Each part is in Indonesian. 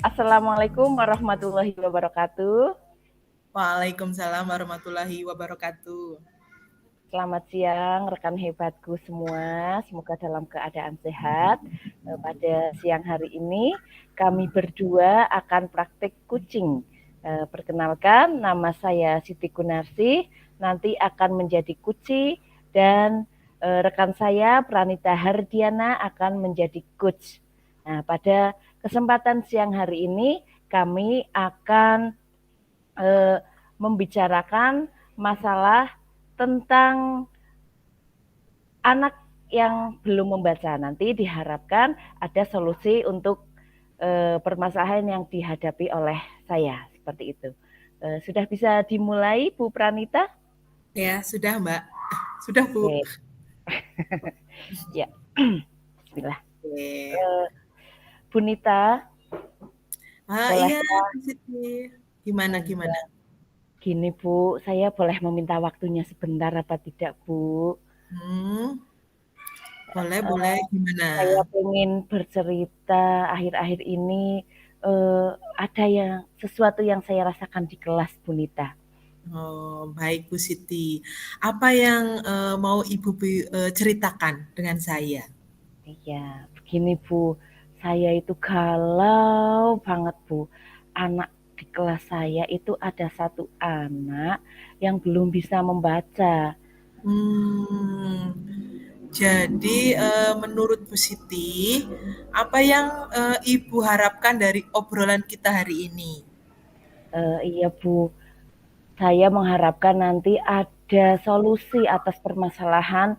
Assalamualaikum warahmatullahi wabarakatuh. Waalaikumsalam warahmatullahi wabarakatuh. Selamat siang rekan hebatku semua, semoga dalam keadaan sehat. Pada siang hari ini kami berdua akan praktik kucing. Perkenalkan, nama saya Siti Gunarsi, nanti akan menjadi Kuci dan rekan saya Pranita Hardiana akan menjadi coach. Nah, pada kesempatan siang hari ini kami akan membicarakan masalah tentang anak yang belum membaca. Nanti diharapkan ada solusi untuk permasalahan yang dihadapi oleh saya, seperti itu. Sudah bisa dimulai, Bu Pranita? Ya, sudah Mbak. Sudah Bu. Oke. Ya, bismillah. Oke. Bu Nita, Iya, bolehkah? Bu Siti. Gimana, gimana? Gini Bu, saya boleh meminta waktunya sebentar apa tidak Bu? Hmm, boleh, Eh, boleh. Gimana? Saya ingin bercerita akhir-akhir ini ada yang sesuatu yang saya rasakan di kelas Bu Nita. Oh, baik Bu Siti. Apa yang mau Ibu ceritakan dengan saya? Iya, begini Bu, saya itu galau banget Bu. Anak di kelas saya itu ada satu anak yang belum bisa membaca. Hmm, jadi menurut Bu Siti, apa yang Ibu harapkan dari obrolan kita hari ini? Iya Bu, saya mengharapkan nanti ada solusi atas permasalahan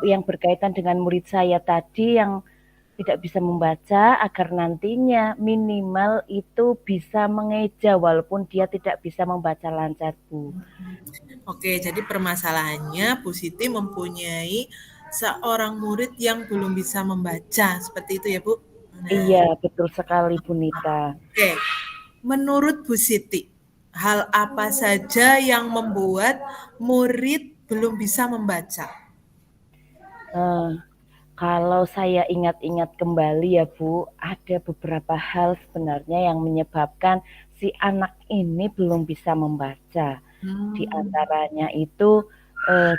yang berkaitan dengan murid saya tadi yang tidak bisa membaca agar nantinya minimal itu bisa mengeja walaupun dia tidak bisa membaca lancar, Bu. Oke, jadi permasalahannya Bu Siti mempunyai seorang murid yang belum bisa membaca, seperti itu ya Bu? Nah, Iya, betul sekali, Bu Nita. oke. Menurut Bu Siti, hal apa saja yang membuat murid belum bisa membaca? Eh, Kalau saya ingat-ingat kembali ya Bu, ada beberapa hal sebenarnya yang menyebabkan si anak ini belum bisa membaca. Di Hmm. antaranya itu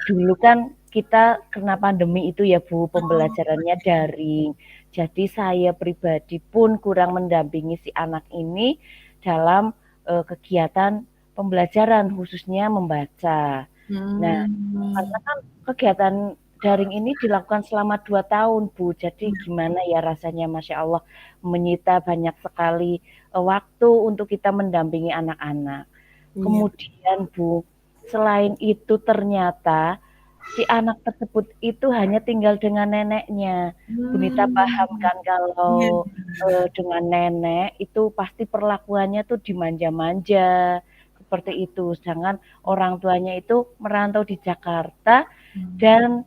dulu kan kita kena pandemi itu ya Bu, Oh, pembelajarannya daring. Jadi saya pribadi pun kurang mendampingi si anak ini dalam kegiatan pembelajaran khususnya membaca. Nah, karena hmm. kan kegiatan daring ini dilakukan selama 2 tahun, Bu. Jadi gimana ya rasanya, Masya Allah, menyita banyak sekali waktu untuk kita mendampingi anak-anak. Iya. Kemudian, Bu, selain itu ternyata si anak tersebut itu hanya tinggal dengan neneknya. Bunita paham Hmm. kan Iya. kalau dengan nenek itu pasti perlakuannya tuh dimanja-manja seperti itu. Sedangkan orang tuanya itu merantau di Jakarta dan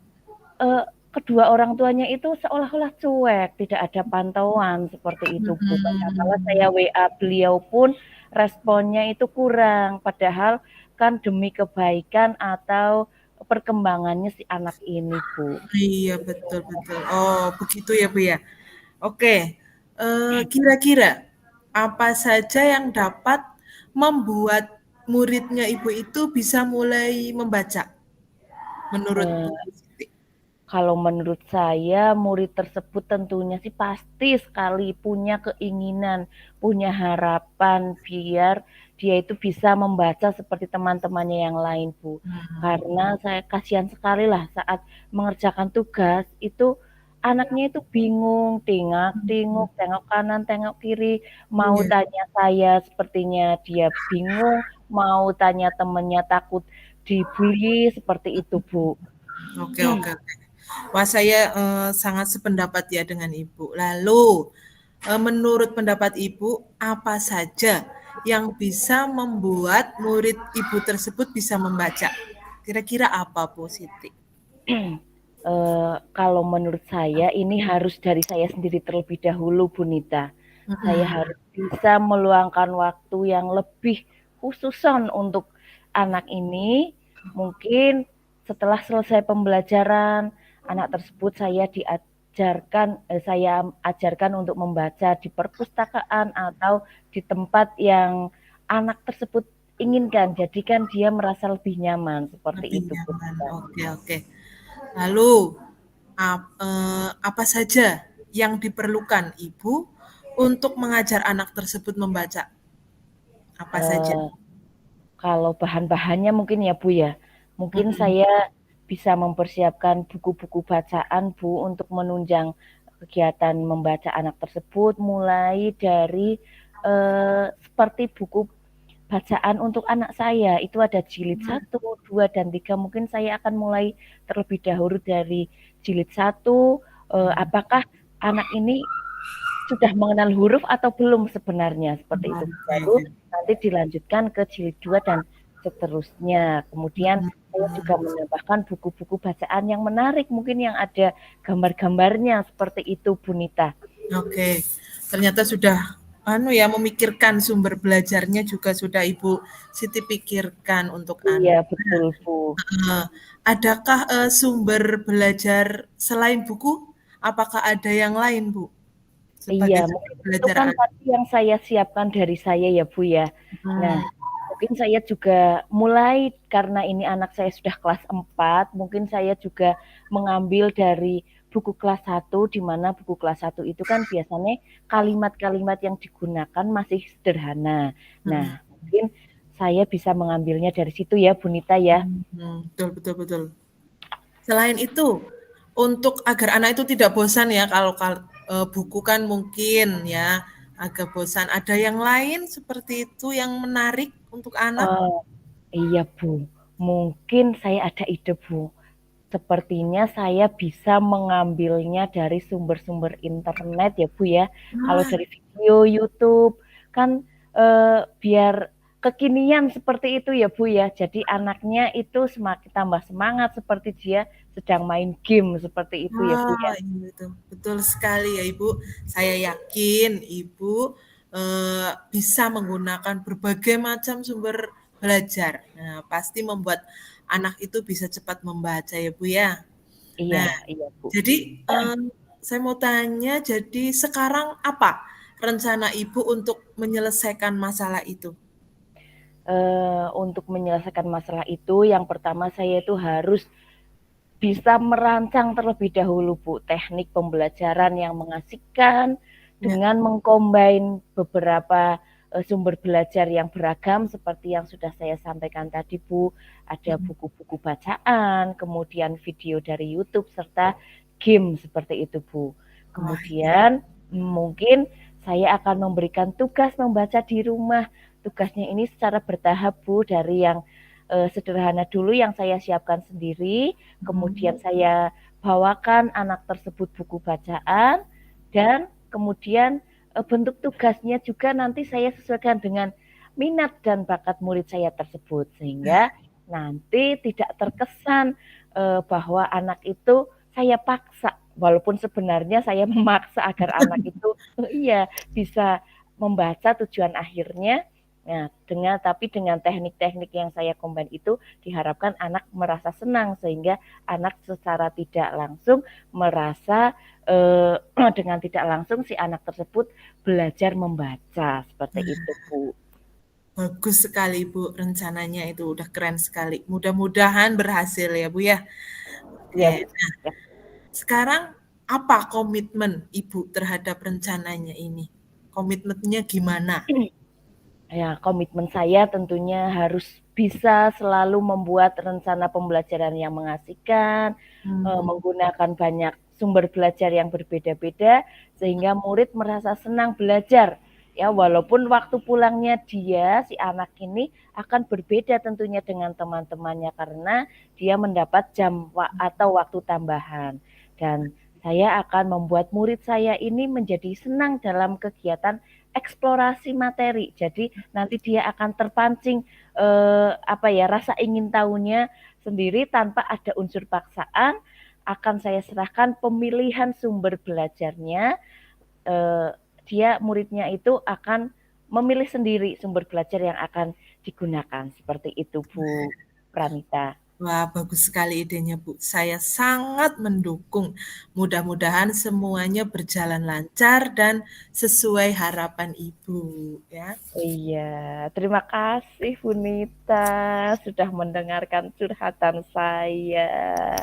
eh, kedua orang tuanya itu seolah-olah cuek, tidak ada pantauan seperti itu Bu. Kadang-kala saya Hmm. WA beliau pun responnya itu kurang, padahal kan demi kebaikan atau perkembangannya si anak ini Bu. Iya, betul, betul. Oh, begitu ya Bu ya. Oke, kira-kira apa saja yang dapat membuat muridnya Ibu itu bisa mulai membaca menurut Eh, Bu Siti? Kalau menurut saya, murid tersebut tentunya sih pasti sekali punya keinginan, punya harapan biar dia itu bisa membaca seperti teman-temannya yang lain, Bu. Karena saya kasihan sekali lah saat mengerjakan tugas itu anaknya itu bingung, tingak-tinguk, tengok kanan, tengok kiri, mau Iya, tanya saya sepertinya dia bingung, mau tanya temannya takut dibully seperti itu, Bu. oke, oke, oke. Wah, saya sangat sependapat ya dengan Ibu. Lalu, menurut pendapat Ibu, apa saja yang bisa membuat murid Ibu tersebut bisa membaca? Kira-kira apa, Bu Siti? Kalau menurut saya ini harus dari saya sendiri terlebih dahulu, Bu Nita. Saya Mhm. harus bisa meluangkan waktu yang lebih khususan untuk anak ini. Mungkin setelah selesai pembelajaran, anak tersebut saya saya ajarkan untuk membaca di perpustakaan atau di tempat yang anak tersebut inginkan. Jadi kan dia merasa lebih nyaman seperti Lebih itu, Bu. nyaman. Oke, oke. Lalu apa saja yang diperlukan Ibu untuk mengajar anak tersebut membaca? Apa saja? Eh, Kalau bahan-bahannya mungkin ya Bu ya, mungkin Mhm. saya bisa mempersiapkan buku-buku bacaan Bu untuk menunjang kegiatan membaca anak tersebut, mulai dari seperti buku bacaan untuk anak saya itu ada jilid 1, 2, dan 3. Mungkin saya akan mulai terlebih dahulu dari jilid 1, apakah anak ini sudah mengenal huruf atau belum sebenarnya, seperti itu. Baru Oke. nanti dilanjutkan ke jilid 2 dan seterusnya. Kemudian saya juga menambahkan buku-buku bacaan yang menarik, mungkin yang ada gambar-gambarnya, seperti itu Bu Nita. Oke. Ternyata sudah memikirkan sumber belajarnya juga sudah Ibu Siti pikirkan untuk Iya anak. betul Bu. Adakah sumber belajar selain buku? Apakah ada yang lain, Bu? Iya, Sebagai sumber mungkin itu belajar kan anak. tadi yang saya siapkan dari saya ya Bu ya. Nah, Hmm. mungkin saya juga mulai karena ini anak saya sudah kelas 4, mungkin saya juga mengambil dari buku kelas 1, di mana buku kelas 1 itu kan biasanya kalimat-kalimat yang digunakan masih sederhana. Nah, Hmm. mungkin saya bisa mengambilnya dari situ ya Bu Nita ya. Betul, betul, betul. Selain itu, untuk agar anak itu tidak bosan ya, kalau buku kan mungkin ya agak bosan. Ada yang lain seperti itu yang menarik untuk anak? Oh, iya Bu. Mungkin saya ada ide Bu. Sepertinya saya bisa mengambilnya dari sumber-sumber internet ya Bu ya. Kalau Ah, dari video YouTube kan biar kekinian seperti itu ya Bu ya. Jadi anaknya itu semakin tambah semangat seperti dia sedang main game seperti itu ya Bu ya. iya betul, betul sekali ya Ibu. Saya yakin Ibu bisa menggunakan berbagai macam sumber belajar. Nah, pasti membuat anak itu bisa cepat membaca ya Bu ya. Iya, Nah, iya Bu. jadi saya mau tanya, jadi sekarang apa rencana Ibu untuk menyelesaikan masalah itu? Untuk menyelesaikan masalah itu yang pertama saya itu harus bisa merancang terlebih dahulu Bu teknik pembelajaran yang mengasihkan Ya, dengan mengcombine beberapa sumber belajar yang beragam seperti yang sudah saya sampaikan tadi Bu, ada buku-buku bacaan, kemudian video dari YouTube serta game seperti itu Bu. wah iya. Kemudian mungkin saya akan memberikan tugas membaca di rumah. Tugasnya ini secara bertahap Bu, dari yang sederhana dulu yang saya siapkan sendiri, kemudian saya bawakan anak tersebut buku bacaan, dan kemudian bentuk tugasnya juga nanti saya sesuaikan dengan minat dan bakat murid saya tersebut, sehingga nanti tidak terkesan bahwa anak itu saya paksa, walaupun sebenarnya saya memaksa agar anak itu iya bisa membaca tujuan akhirnya. Nah, dengan teknik-teknik yang saya combine itu diharapkan anak merasa senang, sehingga anak secara tidak langsung merasa dengan tidak langsung si anak tersebut belajar membaca seperti itu Bu. Bagus sekali Bu, rencananya itu udah keren sekali. Mudah-mudahan berhasil ya Bu ya. Iya Oke, Bu. Ya. sekarang apa komitmen Ibu terhadap rencananya ini? Komitmennya gimana? Ya, komitmen saya tentunya harus bisa selalu membuat rencana pembelajaran yang mengasihkan, Hmm. menggunakan banyak sumber belajar yang berbeda-beda, sehingga murid merasa senang belajar. Ya, walaupun waktu pulangnya dia, si anak ini akan berbeda tentunya dengan teman-temannya karena dia mendapat jam atau waktu tambahan. Dan saya akan membuat murid saya ini menjadi senang dalam kegiatan eksplorasi materi. Jadi nanti dia akan terpancing rasa ingin tahunya sendiri tanpa ada unsur paksaan. Akan saya serahkan pemilihan sumber belajarnya. Eh, Dia muridnya itu akan memilih sendiri sumber belajar yang akan digunakan. Seperti itu Bu Pranita. Wah, bagus sekali idenya, Bu. Saya sangat mendukung. Mudah-mudahan semuanya berjalan lancar dan sesuai harapan Ibu, ya. Iya, terima kasih Bu Nita sudah mendengarkan curhatan saya.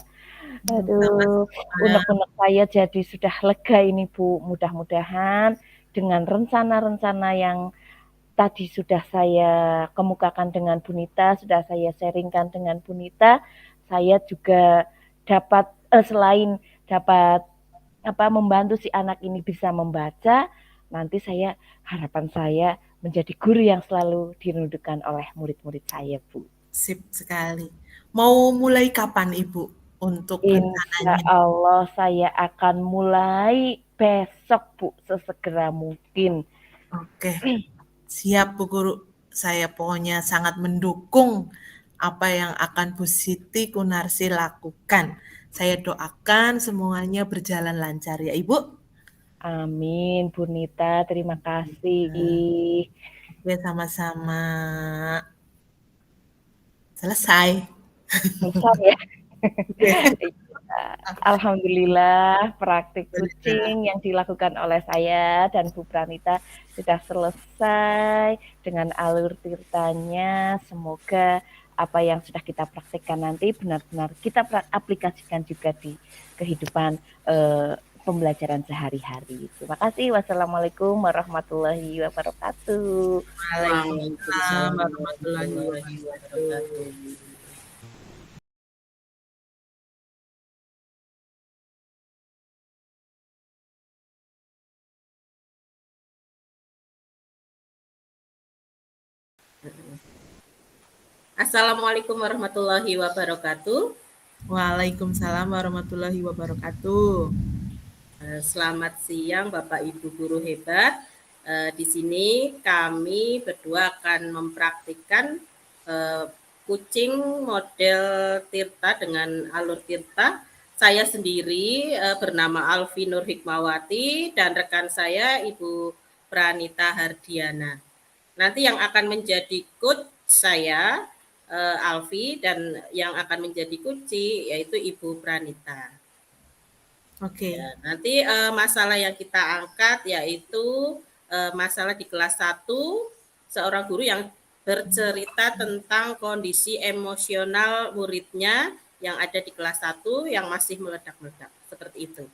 Aduh, Sama-sama. unek-unek saya jadi sudah lega ini Bu. Mudah-mudahan dengan rencana-rencana yang tadi sudah saya kemukakan dengan Bu Nita, sudah saya sharingkan dengan Bu Nita, saya juga dapat selain dapat membantu si anak ini bisa membaca, nanti harapan saya menjadi guru yang selalu dirindukan oleh murid-murid saya, Bu. Sip sekali. Mau mulai kapan Ibu untuk Insya rencananya? Allah saya akan mulai besok, Bu, sesegera mungkin. Oke, siap Bu Guru. Saya pokoknya sangat mendukung apa yang akan Bu Siti Kunarsi lakukan. Saya doakan semuanya berjalan lancar ya Ibu. Amin, Bu Nita, terima kasih. Ya sama-sama. Selesai. Selesai ya. Alhamdulillah praktik Alhamdulillah. kucing yang dilakukan oleh saya dan Bu Pranita sudah selesai dengan alur tirtanya. Semoga apa yang sudah kita praktikkan nanti benar-benar kita aplikasikan juga di kehidupan pembelajaran sehari-hari. Terima kasih. Wassalamualaikum warahmatullahi wabarakatuh. Waalaikumsalam Waalaikumsalam warahmatullahi warahmatullahi wabarakatuh. wabarakatuh. Assalamualaikum warahmatullahi wabarakatuh. Waalaikumsalam warahmatullahi wabarakatuh. Selamat siang Bapak Ibu guru hebat. Di sini kami berdua akan mempraktikkan kucing model Tirta dengan alur Tirta. Saya sendiri bernama Alfi Nur Hikmawati dan rekan saya Ibu Pranita Hardiana. Nanti yang akan menjadi coach saya Alfi dan yang akan menjadi kunci yaitu Ibu Pranita. Oke. Ya, nanti masalah yang kita angkat yaitu masalah di kelas 1 seorang guru yang bercerita tentang kondisi emosional muridnya yang ada di kelas 1 yang masih meledak-meledak. Seperti itu.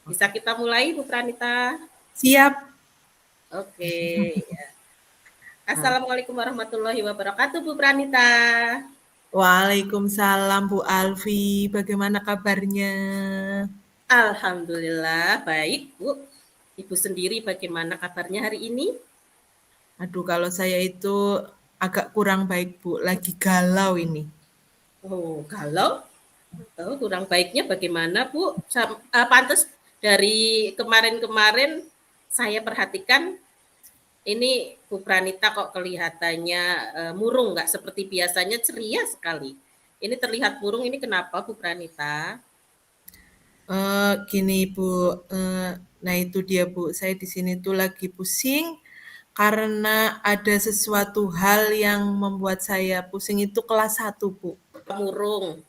Bisa kita mulai Bu Pranita? Siap. Oke. Ya. Assalamualaikum warahmatullahi wabarakatuh Bu Pranita. Waalaikumsalam Bu Alfi. Bagaimana kabarnya? Alhamdulillah baik Bu. Ibu sendiri bagaimana kabarnya hari ini? Aduh, kalau saya itu agak kurang baik Bu. Lagi galau ini. Oh, galau? Oh, kurang baiknya bagaimana Bu? Pantas dari kemarin-kemarin saya perhatikan ini Bu Pranita kok kelihatannya murung, nggak seperti biasanya ceria sekali. Ini terlihat murung, ini kenapa Bu Pranita? Gini Bu, nah itu dia Bu, saya di sini tuh lagi pusing karena ada sesuatu hal yang membuat saya pusing itu kelas 1 Bu. Murung.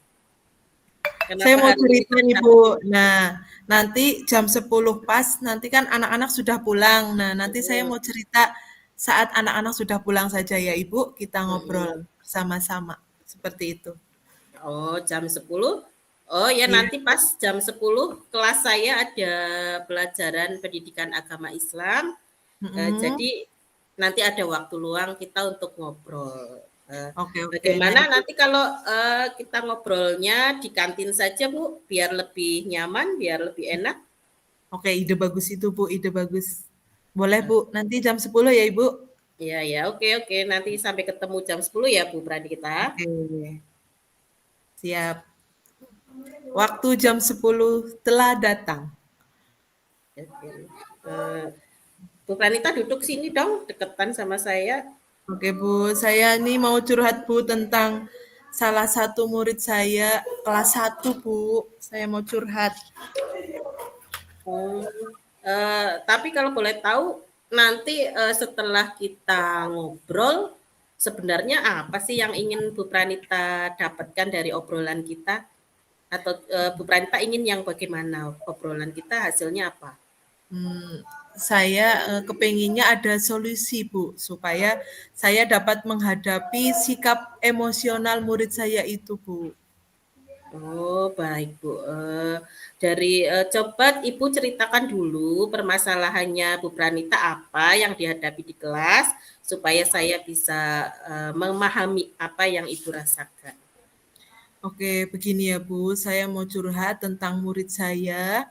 Saya Kenapa mau hari ini cerita nih terlihat? Bu, nah nanti jam 10 pas, nanti kan anak-anak sudah pulang, nah nanti saya Hmm, mau cerita saat anak-anak sudah pulang saja ya Ibu, kita ngobrol hmm. bersama-sama, seperti itu. Oh, jam 10. Oh ya, Iya, nanti pas jam 10 kelas saya ada pelajaran pendidikan agama Islam. mhm. Jadi nanti ada waktu luang kita untuk ngobrol. Oke oke, nah Bagaimana itu nanti kalau kita ngobrolnya di kantin saja Bu, biar lebih nyaman, biar lebih enak. oke, ide bagus itu Bu, ide bagus. Boleh Bu, nanti jam 10 ya Ibu? Ya ya, oke oke. Nanti sampai ketemu jam 10 ya Bu Pradita. Oke, siap. Waktu jam 10 telah datang. Oke. Eh, Bu Pranita duduk sini dong, deketan sama saya. Oke Bu, saya nih mau curhat Bu tentang salah satu murid saya kelas 1 Bu. Saya mau curhat. Hmm, tapi kalau boleh tahu nanti setelah kita ngobrol sebenarnya apa sih yang ingin Bu Pranita dapatkan dari obrolan kita? Atau Bu Pranita ingin yang bagaimana obrolan kita hasilnya apa? Saya kepenginnya ada solusi, Bu, supaya saya dapat menghadapi sikap emosional murid saya itu, Bu. Oh baik Bu, dari coba Ibu ceritakan dulu permasalahannya Bu Pranita apa yang dihadapi di kelas supaya saya bisa memahami apa yang Ibu rasakan. Oke, begini ya, Bu, saya mau curhat tentang murid saya,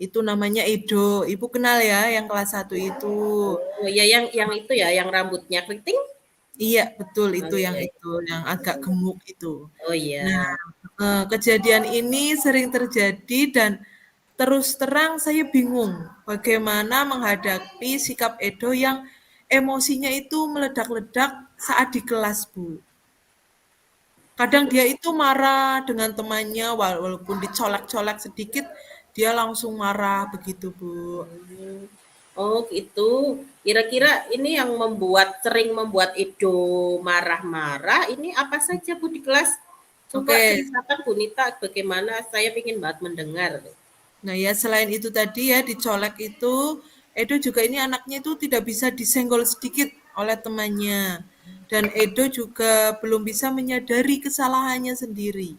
itu namanya Edo. Ibu kenal ya yang kelas 1 itu? Oh ya yang itu ya, yang rambutnya keriting? Iya, betul Oh iya, iya. itu, yang agak gemuk itu. Oh Nah, iya. kejadian ini sering terjadi dan terus terang saya bingung bagaimana menghadapi sikap Edo yang emosinya itu meledak-ledak saat di kelas, Bu. Kadang dia itu marah dengan temannya walaupun dicolek-colek sedikit dia langsung marah begitu, Bu. Hmm. Oh gitu. Kira-kira ini yang sering membuat Edo marah-marah, ini apa saja Bu di kelas? Coba Oke. ceritakan Bu Nita bagaimana, saya ingin banget mendengar. Nah ya selain itu tadi ya dicolek itu, Edo juga ini anaknya itu tidak bisa disenggol sedikit oleh temannya. Dan Edo juga belum bisa menyadari kesalahannya sendiri.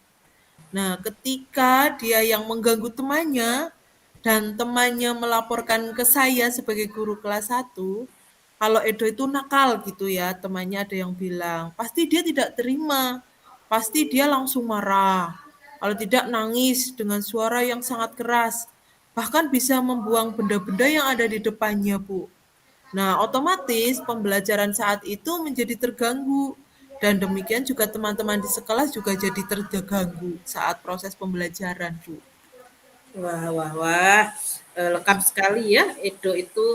Nah, ketika dia yang mengganggu temannya dan temannya melaporkan ke saya sebagai guru kelas 1, kalau Edo itu nakal gitu ya, temannya ada yang bilang, pasti dia tidak terima, pasti dia langsung marah. Kalau tidak nangis dengan suara yang sangat keras, bahkan bisa membuang benda-benda yang ada di depannya, Bu. Nah, otomatis pembelajaran saat itu menjadi terganggu dan demikian juga teman-teman di sekolah juga jadi terganggu saat proses pembelajaran, Bu. Wah, wah, wah. Lengkap sekali ya. Edo itu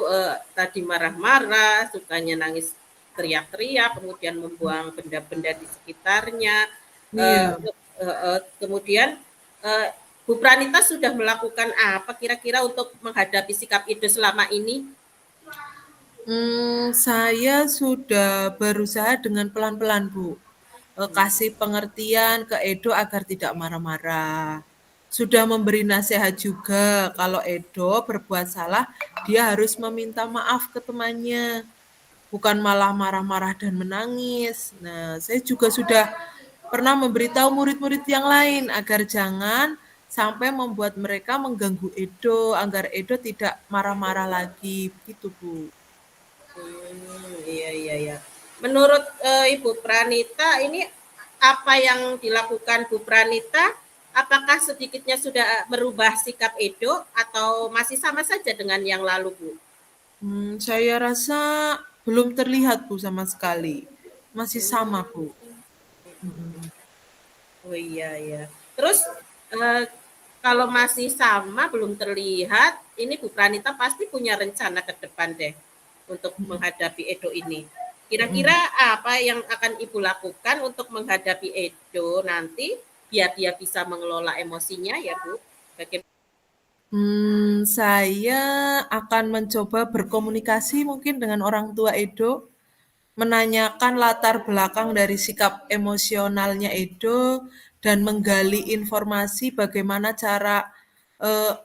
tadi marah-marah, sukanya nangis teriak-teriak, kemudian membuang benda-benda di sekitarnya. Eh, Iya. kemudian eh, Bu Pranita sudah melakukan apa kira-kira untuk menghadapi sikap Edo selama ini? Saya sudah berusaha dengan pelan-pelan, Bu. Kasih pengertian ke Edo agar tidak marah-marah. Sudah memberi nasihat juga kalau Edo berbuat salah, dia harus meminta maaf ke temannya. Bukan malah marah-marah dan menangis. Nah, saya juga sudah pernah memberitahu murid-murid yang lain agar jangan sampai membuat mereka mengganggu Edo, agar Edo tidak marah-marah lagi. Begitu, Bu. Iya, iya, iya. Menurut Ibu Pranita, ini apa yang dilakukan Bu Pranita? Apakah sedikitnya sudah merubah sikap Edo atau masih sama saja dengan yang lalu, Bu? Saya rasa belum terlihat, Bu, sama sekali. Masih sama, Bu. Oh iya, iya. Terus eh, kalau masih sama belum terlihat, ini Bu Pranita pasti punya rencana ke depan deh untuk menghadapi Edo ini. Kira-kira apa yang akan Ibu lakukan untuk menghadapi Edo nanti biar dia bisa mengelola emosinya ya Bu? Bagaimana? Saya akan mencoba berkomunikasi mungkin dengan orang tua Edo, menanyakan latar belakang dari sikap emosionalnya Edo, dan menggali informasi bagaimana cara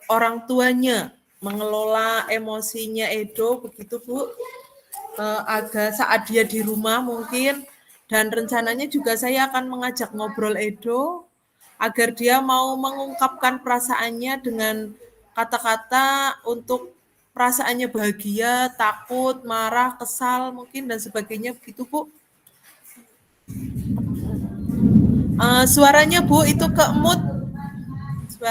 orang tuanya mengelola emosinya Edo, begitu Bu. Agak saat dia di rumah mungkin, dan rencananya juga saya akan mengajak ngobrol Edo agar dia mau mengungkapkan perasaannya dengan kata-kata untuk perasaannya bahagia, takut, marah, kesal mungkin dan sebagainya begitu Bu. Suaranya Bu itu ke mute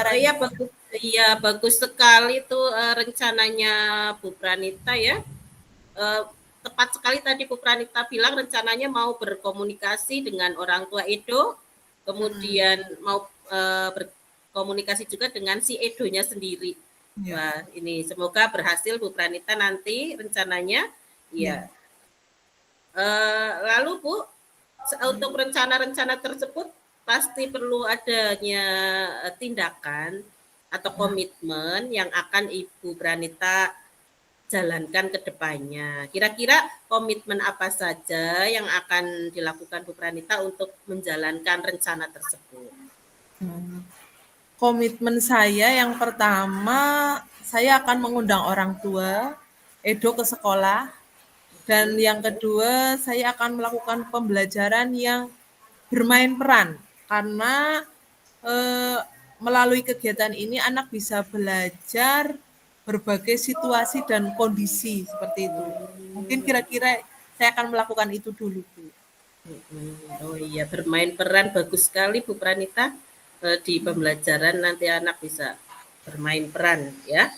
Oh suaranya. iya bagus, iya bagus sekali tuh rencananya Bu Pranita ya. Eh, tepat sekali tadi Bu Pranita bilang rencananya mau berkomunikasi dengan orang tua Edo, kemudian mau berkomunikasi juga dengan si Edonya sendiri. Ya, Wah, ini semoga berhasil Bu Pranita nanti rencananya. Iya. ya. Lalu Bu, untuk rencana-rencana tersebut pasti perlu adanya tindakan atau komitmen yang akan Ibu Pranita jalankan ke depannya. Kira-kira komitmen apa saja yang akan dilakukan Bu Pranita untuk menjalankan rencana tersebut? Komitmen saya yang pertama, saya akan mengundang orang tua Edo ke sekolah. Dan yang kedua, saya akan melakukan pembelajaran yang bermain peran. Karena melalui kegiatan ini anak bisa belajar berbagai situasi dan kondisi seperti itu. Mungkin kira-kira saya akan melakukan itu dulu, Bu. Oh iya, bermain peran bagus sekali Bu Pranita. Di pembelajaran nanti anak bisa bermain peran ya.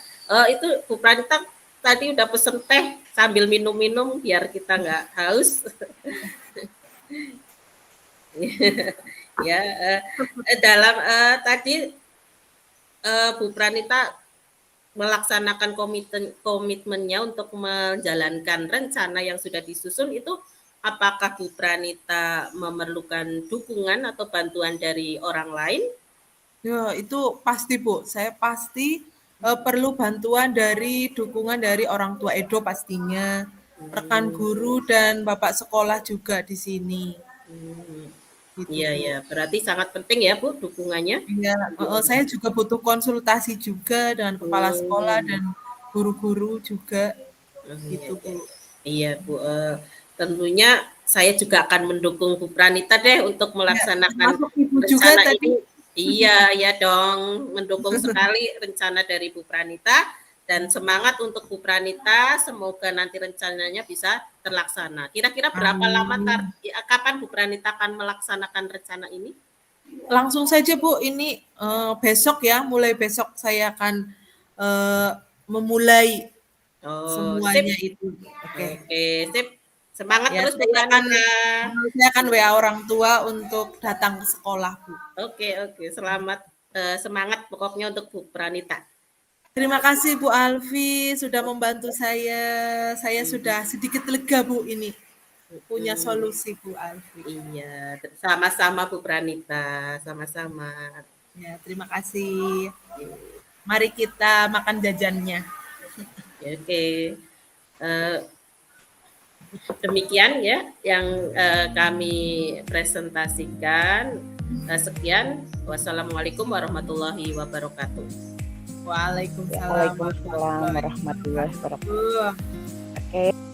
Itu Bu Pranita tadi udah pesen teh sambil minum-minum biar kita nggak haus. Ya, dalam tadi Bu Pranita melaksanakan komitmennya untuk menjalankan rencana yang sudah disusun itu, apakah Bu Pranita memerlukan dukungan atau bantuan dari orang lain? Ya, itu pasti, Bu. Saya pasti perlu bantuan dari dukungan dari orang tua Edo pastinya, rekan guru dan bapak sekolah juga di sini. Gitu, Iya, Bu. ya. Berarti sangat penting ya, Bu, dukungannya. Iya, saya juga butuh konsultasi juga dengan kepala sekolah dan guru-guru juga, gitu, Bu. Iya, Bu. Tentunya saya juga akan mendukung Bu Pranita deh untuk melaksanakan Termasuk Ibu juga rencana tadi. ini. Iya, ya dong. Mendukung sekali rencana dari Bu Pranita dan semangat untuk Bu Pranita. Semoga nanti rencananya bisa terlaksana. Kira-kira berapa lama kapan Bu Pranita akan melaksanakan rencana ini? Langsung saja, Bu. Ini besok ya, mulai besok saya akan memulai semuanya Sip. itu. Oke. Oke, sip. Semangat Ya, terus Bu Pranita. saya akan WA orang tua untuk datang ke sekolah, Bu. Oke. Selamat semangat pokoknya untuk Bu Pranita. Terima kasih Bu Alfi sudah membantu saya. Saya sudah sedikit lega, Bu, ini. Punya solusi, Bu Alfi. Iya, sama-sama Bu Pranita, sama-sama. Ya, terima kasih. Mari kita makan jajannya. Oke. Demikian ya yang kami presentasikan. Sekian. Wassalamualaikum warahmatullahi wabarakatuh. Waalaikumsalam warahmatullahi wabarakatuh. Oke.